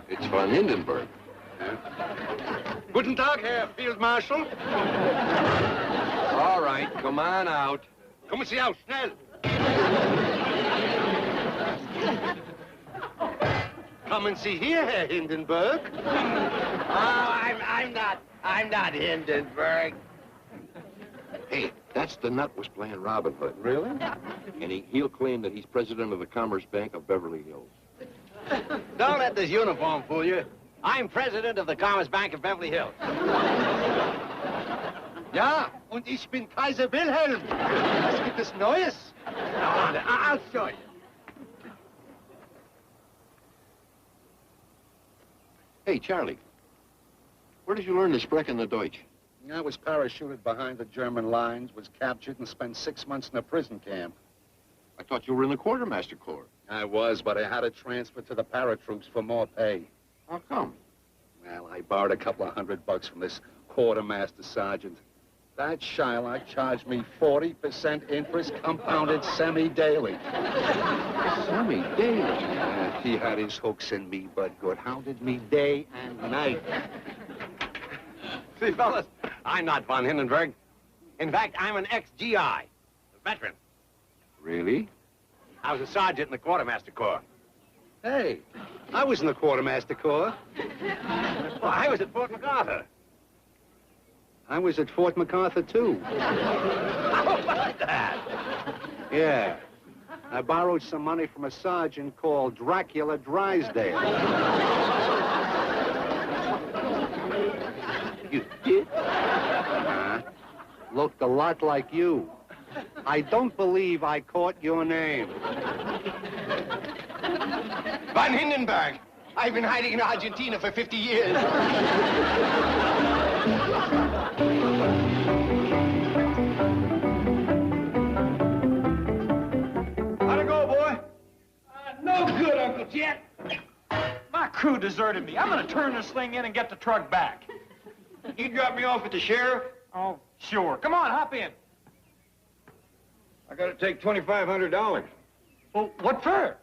It's von Hindenburg. Guten Tag, Herr Field Marshal. All right, come on out. Kommen Sie aus, schnell. Come and see here, Herr Hindenburg. I'm not Hindenburg. Hey, that's the nut was playing Robin Hood. Really? And he'll claim that he's president of the Commerce Bank of Beverly Hills. Don't let this uniform fool you. I'm president of the Commerce Bank of Beverly Hills. Ja, und ich bin Kaiser Wilhelm. Was gibt es Neues? I'll show you. Hey, Charlie, where did you learn to sprechen the Deutsch? I was parachuted behind the German lines, was captured, and spent 6 months in a prison camp. I thought you were in the Quartermaster Corps. I was, but I had to transfer to the paratroops for more pay. How come? Well, I borrowed a couple of $100 from this quartermaster sergeant. That Shylock charged me 40% interest compounded semi-daily. Semi-daily? He had his hooks in me, but good. Hounded me day and night. See, fellas, I'm not von Hindenburg. In fact, I'm an ex-GI, a veteran. Really? I was a sergeant in the Quartermaster Corps. Hey, I was in the Quartermaster Corps. Well, I was at Fort MacArthur. I was at Fort MacArthur, too. How about that? Yeah. I borrowed some money from a sergeant called Dracula Drysdale. You did? Looked a lot like you. I don't believe I caught your name. Von Hindenburg. I've been hiding in Argentina for 50 years. How'd it go, boy? No good, Uncle Jet. My crew deserted me. I'm going to turn this thing in and get the truck back. You drop me off at the sheriff? Oh, sure. Come on, hop in. I gotta take $2,500. Well, what for?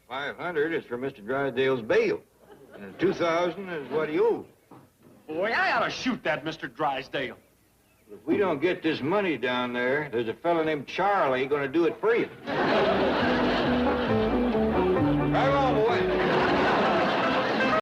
Well, $500 is for Mr. Drysdale's bail. And $2,000 is what he owes. Boy, I ought to shoot that Mr. Drysdale. If we don't get this money down there, there's a fellow named Charlie going to do it for you.